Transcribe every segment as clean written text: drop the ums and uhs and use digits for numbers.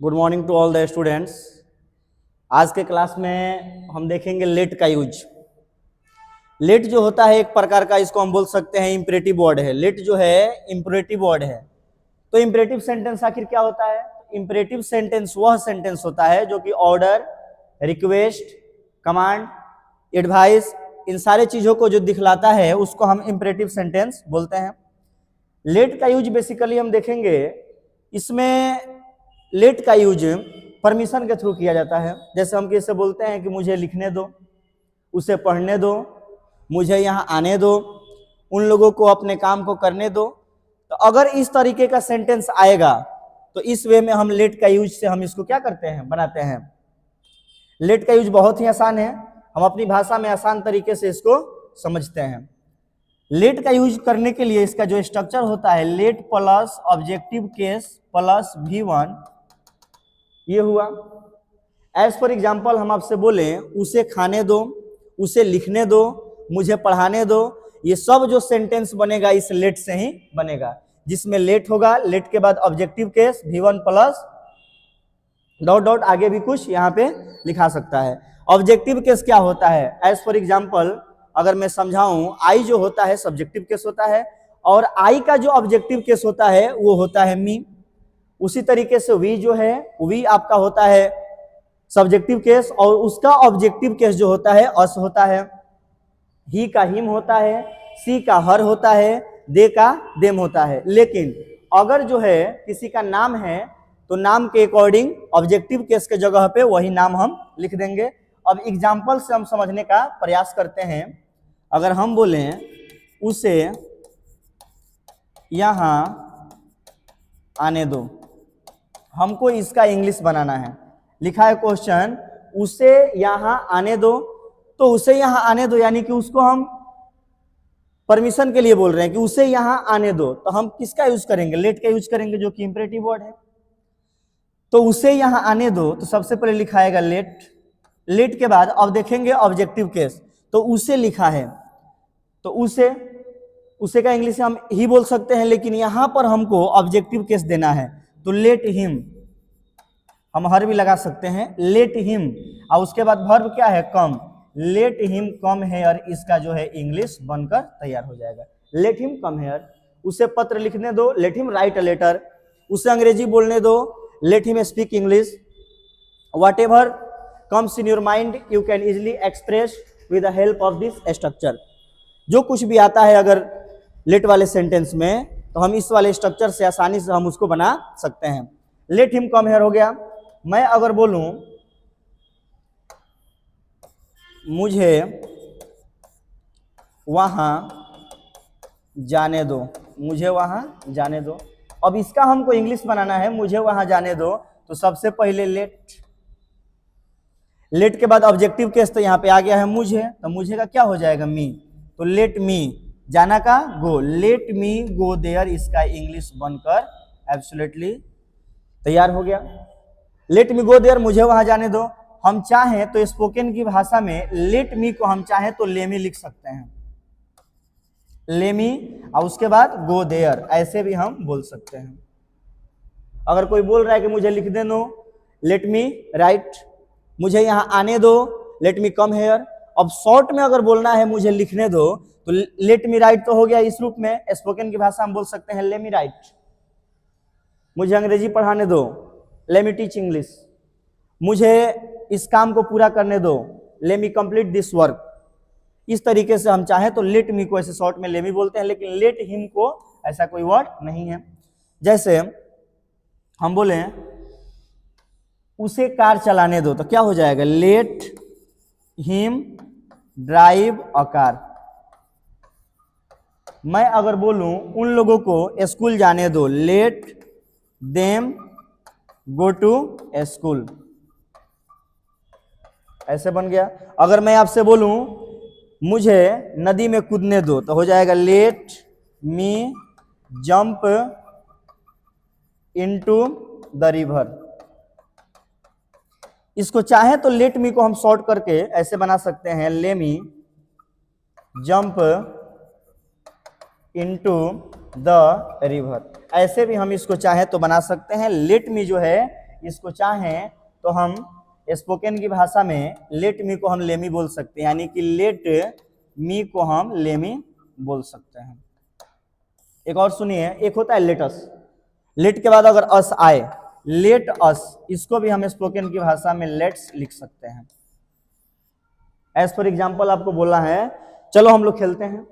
Good morning to all the students. आज के class में हम देखेंगे लेट का यूज। लेट जो होता है एक प्रकार का, इसको हम बोल सकते हैं इंपरेटिव वर्ड है। लेट जो है इंपरेटिव वर्ड है। तो इंपरेटिव सेंटेंस आखिर क्या होता है? इंपरेटिव सेंटेंस वह सेंटेंस होता है जो कि ऑर्डर, रिक्वेस्ट, कमांड, एडवाइस, इन सारे चीजों को जो दिखलाता है उसको हम इंपरेटिव सेंटेंस बोलते हैं। लेट का यूज बेसिकली हम देखेंगे, इसमें लेट का यूज परमिशन के थ्रू किया जाता है। जैसे हम किससे बोलते हैं कि मुझे लिखने दो, उसे पढ़ने दो, मुझे यहाँ आने दो, उन लोगों को अपने काम को करने दो। तो अगर इस तरीके का सेंटेंस आएगा तो इस वे में हम लेट का यूज से हम इसको क्या करते हैं, बनाते हैं। लेट का यूज बहुत ही आसान है, हम अपनी भाषा में आसान तरीके से इसको समझते हैं। लेट का यूज करने के लिए इसका जो स्ट्रक्चर होता है, late plus objective case plus V1, ये हुआ। एज फॉर एग्जाम्पल हम आपसे बोले उसे खाने दो, उसे लिखने दो, मुझे पढ़ाने दो, ये सब जो सेंटेंस बनेगा इस लेट से ही बनेगा, जिसमें लेट होगा, लेट के बाद objective case V1 plus dot dot, आगे भी कुछ यहाँ पे लिखा सकता है। ऑब्जेक्टिव केस क्या होता है? एज फॉर एग्जाम्पल अगर मैं समझाऊं, आई जो होता है सब्जेक्टिव केस होता है, और आई का जो ऑब्जेक्टिव केस होता है वो होता है मी। उसी तरीके से वी जो है, वी आपका होता है सब्जेक्टिव केस, और उसका ऑब्जेक्टिव केस जो होता है अस होता है। ही का हिम होता है, सी का हर होता है, दे का देम होता है। लेकिन अगर जो है किसी का नाम है तो नाम के अकॉर्डिंग ऑब्जेक्टिव केस के जगह पे वही नाम हम लिख देंगे। अब एग्जाम्पल से हम समझने का प्रयास करते हैं। अगर हम बोलें उसे यहां आने दो, हमको इसका इंग्लिश बनाना है। लिखा है क्वेश्चन, उसे यहां आने दो, तो उसे यहां आने दो यानी कि उसको हम परमिशन के लिए बोल रहे हैं कि उसे यहां आने दो। तो हम किसका यूज करेंगे? लेट का यूज करेंगे, जो कि इंपरेटिव वर्ड है। तो उसे यहां आने दो, तो सबसे पहले लिखा आएगा लेट। लेट के बाद अब देखेंगे ऑब्जेक्टिव केस, तो उसे लिखा है, तो उसे का इंग्लिश हम ही बोल सकते हैं, लेकिन यहां पर हमको ऑब्जेक्टिव केस देना है, तो लेट हिम, हम हर भी लगा सकते हैं, लेट हिम। और उसके बाद वर्ब क्या है? कम, लेट हिम कम हेयर, इसका जो है इंग्लिश बनकर तैयार हो जाएगा, लेट हिम कम हेयर। उसे पत्र लिखने दो, let him write a letter. उसे अंग्रेजी बोलने दो, let him speak English. Whatever comes in your mind you can easily express with the help of this structure. जो कुछ भी आता है अगर लेट वाले सेंटेंस में, तो हम इस वाले स्ट्रक्चर से आसानी से हम उसको बना सकते हैं। लेट हिम कम हेयर हो गया। मैं अगर बोलूं मुझे वहां जाने दो, मुझे वहां जाने दो। अब इसका हमको इंग्लिश बनाना है, मुझे वहां जाने दो, तो सबसे पहले लेट। लेट के बाद ऑब्जेक्टिव केस तो यहाँ पे आ गया है मुझे, तो मुझे का क्या हो जाएगा? मी। तो लेट मी, जाना का गो, लेट मी गो देयर, इसका इंग्लिश बनकर एब्सोल्युटली तैयार हो गया। लेट मी गो देयर, मुझे वहां जाने दो। हम चाहें तो स्पोकन की भाषा में लेट मी को हम चाहें तो लेमी लिख सकते हैं, लेमी, और उसके बाद गो देयर, ऐसे भी हम बोल सकते हैं। अगर कोई बोल रहा है कि मुझे लिख दे दो, लेट मी राइट, मुझे यहां आने दो, लेट मी कम हेयर। अब शॉर्ट में अगर बोलना है मुझे लिखने दो, तो लेट मी राइट तो हो गया इस रूप में, स्पोकन की भाषा हम बोल सकते हैं लेट मी राइट। मुझे अंग्रेजी पढ़ाने दो, लेट मी टीच इंग्लिश। मुझे इस काम को पूरा करने दो, let me complete this work. इस तरीके से हम चाहें तो लेट मी को ऐसे शॉर्ट में लेमी बोलते हैं, लेकिन लेट हिम को ऐसा कोई वर्ड नहीं है। जैसे हम बोले उसे कार चलाने दो, तो क्या हो जाएगा? Let him drive a car. मैं अगर बोलूं उन लोगों को स्कूल जाने दो, let them go to school, ऐसे बन गया। अगर मैं आपसे बोलूं मुझे नदी में कूदने दो, तो हो जाएगा let me jump into the river. इसको चाहे तो लेट मी को हम शॉर्ट करके ऐसे बना सकते हैं, ले मी जंप इनटू द रिवर। ऐसे भी हम इसको चाहे तो बना सकते हैं। लेट मी जो है इसको चाहें तो हम स्पोकन की भाषा में लेट मी को हम लेमी बोल सकते हैं, यानी कि लेट मी को हम लेमी बोल सकते हैं। एक और सुनिए, एक होता है लेटस। लेट के बाद अगर अस आए, लेट अस, इसको भी हम स्पोकन की भाषा में लेट्स लिख सकते हैं। एज फॉर एग्जाम्पल आपको बोला है चलो हम लोग खेलते हैं,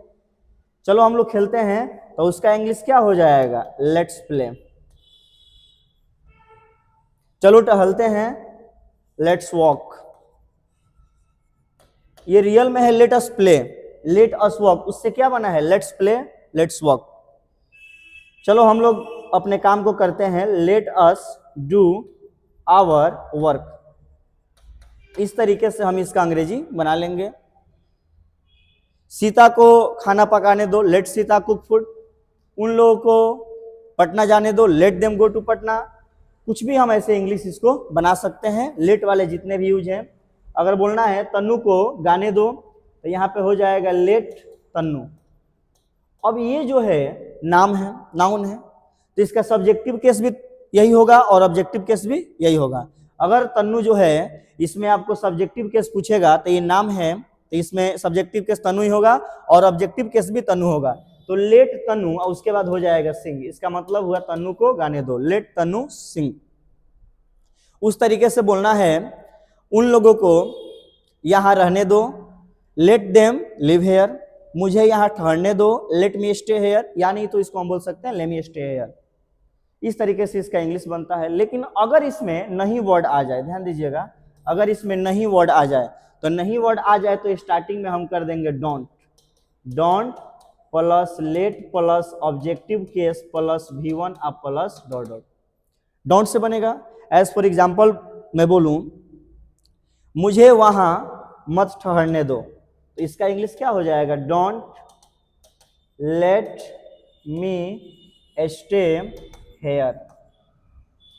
चलो हम लोग खेलते हैं, तो उसका इंग्लिश क्या हो जाएगा? Let's play. चलो टहलते हैं, लेट्स वॉक। ये रियल में है let us play, let us walk, उससे क्या बना है? Let's play, let's walk. चलो हम लोग अपने काम को करते हैं, let us do our work. इस तरीके से हम इसका अंग्रेजी बना लेंगे। सीता को खाना पकाने दो, लेट सीता कुक फूड। उन लोगों को पटना जाने दो, let them go to Patna. कुछ भी हम ऐसे इंग्लिश इसको बना सकते हैं, लेट वाले जितने भी यूज हैं। अगर बोलना है तन्नू को गाने दो, तो यहाँ पे हो जाएगा लेट तन्नू। अब ये जो है नाम है, नाउन है, तो इसका सब्जेक्टिव केस भी यही होगा और ऑब्जेक्टिव केस भी यही होगा। अगर तन्नू जो है इसमें आपको सब्जेक्टिव केस पूछेगा तो ये नाम है, तो इसमें सब्जेक्टिव केस तन्नू ही होगा और ऑब्जेक्टिव केस भी तन्नू होगा। तो लेट तन्नू और उसके बाद हो जाएगा सिंग। इसका मतलब हुआ तन्नू को गाने दो, लेट तन्नू सिंग। उस तरीके से बोलना है उन लोगों को यहाँ रहने दो, लेट देम लिव हेयर। मुझे यहाँ ठहरने दो, लेट मी स्टे हेयर, या नहीं तो इसको हम बोल सकते हैं लेट मी स्टे हेयर। इस तरीके से इसका इंग्लिश बनता है। लेकिन अगर इसमें नहीं वर्ड आ जाए, ध्यान दीजिएगा, अगर इसमें नहीं वर्ड आ जाए, तो नहीं वर्ड आ जाए तो स्टार्टिंग में हम कर देंगे don't. Don't plus late plus objective case plus V1 अब plus dot dot. Don't say बनेगा, एज फॉर एग्जाम्पल मैं बोलूं मुझे वहां मत ठहरने दो, तो इसका इंग्लिश क्या हो जाएगा? Don't let me stay here.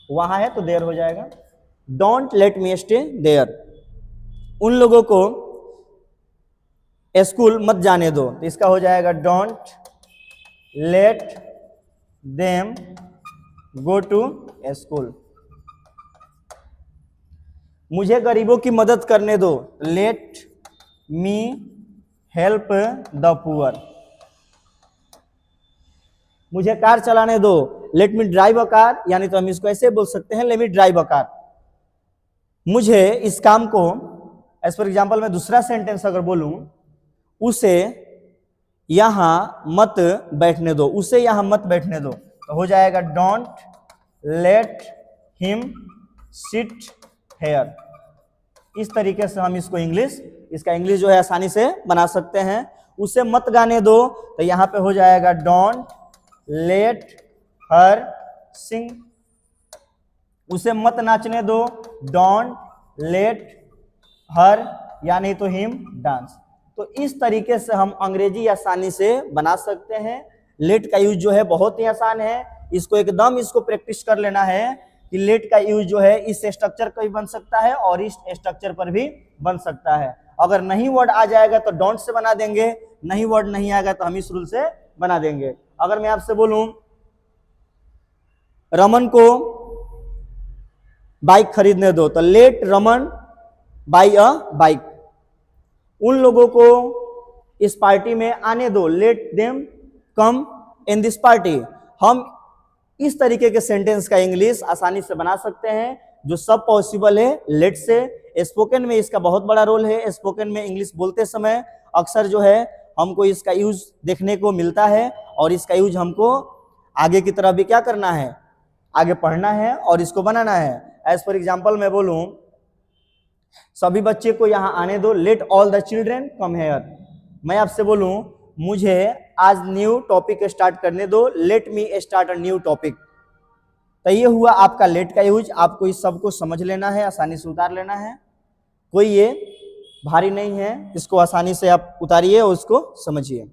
वहां है तो देयर हो जाएगा, don't let me stay there. उन लोगों को स्कूल मत जाने दो, तो इसका हो जाएगा don't let them go to school. मुझे गरीबों की मदद करने दो, let me help the poor. मुझे कार चलाने दो, let me drive a car, यानी तो हम इसको ऐसे बोल सकते हैं let me drive a car. मुझे इस काम को, एज फॉर एग्जाम्पल मैं दूसरा सेंटेंस अगर बोलूं, उसे यहां मत बैठने दो, उसे यहां मत बैठने दो, तो हो जाएगा don't let him sit here. इस तरीके से हम इसको इसका इंग्लिश जो है आसानी से बना सकते हैं। उसे मत गाने दो, तो यहां पे हो जाएगा डोंट लेट हर सिंग। उसे मत नाचने दो, डोंट लेट हर या नहीं तो हिम डांस। तो इस तरीके से हम अंग्रेजी आसानी से बना सकते हैं। लेट का यूज जो है बहुत ही आसान है, इसको एकदम प्रैक्टिस कर लेना है कि लेट का यूज जो है इस स्ट्रक्चर पर भी बन सकता है और इस स्ट्रक्चर पर भी बन सकता है। अगर नहीं वर्ड आ जाएगा तो डोंट से बना देंगे, नहीं वर्ड नहीं आएगा तो हम इस रूल से बना देंगे। अगर मैं आपसे बोलूं रमन को बाइक खरीदने दो, तो let Raman buy a bike. उन लोगों को इस पार्टी में आने दो, let them come in this party. हम इस तरीके के सेंटेंस का इंग्लिश आसानी से बना सकते हैं, जो सब पॉसिबल है लेट से। स्पोकन में इसका बहुत बड़ा रोल है। स्पोकन में इंग्लिश बोलते समय अक्सर जो है हमको इसका यूज देखने को मिलता है और इसका यूज हमको आगे की तरफ भी क्या करना है, आगे पढ़ना है और इसको बनाना है। एज फॉर एग्जाम्पल मैं बोलूं सभी बच्चे को यहाँ आने दो, let all the children come here. मैं आपसे बोलूं मुझे आज न्यू टॉपिक स्टार्ट करने दो, let me start a new topic. तो ये हुआ आपका लेट का यूज। आपको इस सब को समझ लेना है, आसानी से उतार लेना है। कोई ये भारी नहीं है, इसको आसानी से आप उतारिए और उसको समझिए।